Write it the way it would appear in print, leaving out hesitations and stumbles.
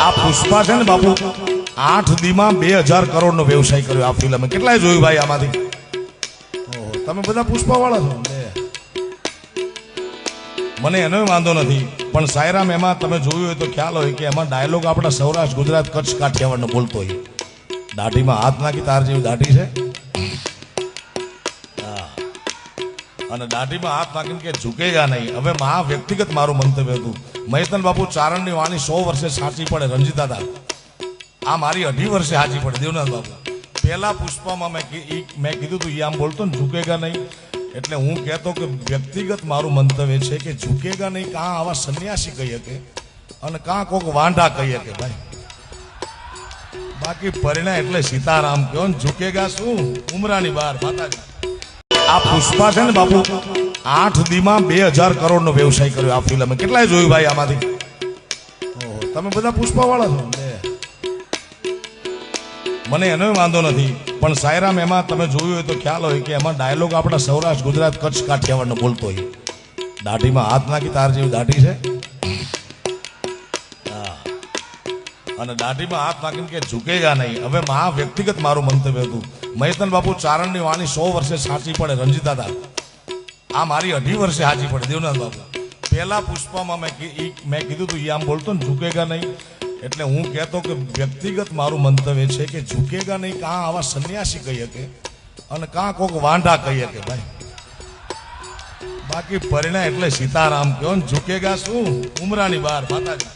આ પુષ્પા છે ને બાપુ 8 દીમાં 2000 કરોડ નો વ્યવસાય કર્યો આ ફિલ્મ કેટલાય જોયું ભાઈ આમાંથી તમે બધા પુષ્પા વાળા છો મને એનો વાંધો નથી પણ સાયરામ એમાં તમે જોયું હોય તો ખ્યાલ હોય કે એમાં ડાયલોગ આપણા સૌરાષ્ટ્ર ગુજરાત કચ્છ કાઠિયાવાડનો બોલતો હોય દાઢીમાં હાથ નાખી તાર જેવી દાઢી છે અને દાઢીમાં હાથ નાખીને કે ઝુકેગા નહીં હવે આ વ્યક્તિગત મારું મંતવ્ય હતું મહેતન બાપુ ચારણની વાણી 100 વર્ષે સાચી પડે રંજીતા હતા આ મારી 18 વર્ષે સાચી પડે દેવનાથ બાપુ પહેલા પુષ્પામાં મેં કીધું તું આમ બોલતો ને ઝુકેગા નહીં એટલે હું કહેતો કે વ્યક્તિગત મારું મંતવ્ય છે કે ઝુકેગા નહીં કાં આવા સંન્યાસી કહી શકે અને કાં કોક વાંઢા કહી શકે ભાઈ બાકી પરિણા એટલે સીતારામ કહો ને ઝુકેગા શું ઉમરાની બહાર માતાજી આ પુષ્પા છે ને બાપુ 8 દીમાં 2000 કરોડ નો વ્યવસાય કર્યો આ ફિલ્મ કેટલાય જોયું ભાઈ આમાંથી તમે બધા પુષ્પા વાળા છો મને એનો વાંધો નથી પણ સાયરામ એમાં તમે જોયું હોય તો ખ્યાલ હોય કે એમાં ડાયલોગ આપણા સૌરાષ્ટ્ર ગુજરાત કચ્છ કાઠિયાવાડનો બોલતો હોય દાઢીમાં હાથ નાખી તાર જેવી દાઢી છે અને દાઢીમાં હાથ નાખીને કે ઝુકેગા નહીં હવે આ વ્યક્તિગત મારું મંતવ્ય હતું મહેતન બાપુ ચારણની વાણી 100 વર્ષે સાચી પડે રંજીતા હતા આ મારી 18 વર્ષે સાચી પડે દેવનાથ બાપુ પહેલા પુષ્પામાં મેં કીધું તું આમ બોલતો ને ઝુકેગા નહીં એટલે હું કહેતો કે વ્યક્તિગત મારું મંતવ્ય છે કે ઝુકેગા નહીં કાં આવા સંન્યાસી કહી શકે અને કાં કોક વાંઢા કહી શકે ભાઈ બાકી પરિણા એટલે સીતારામ કહો ને ઝુકેગા શું ઉમરાની બહાર માતાજી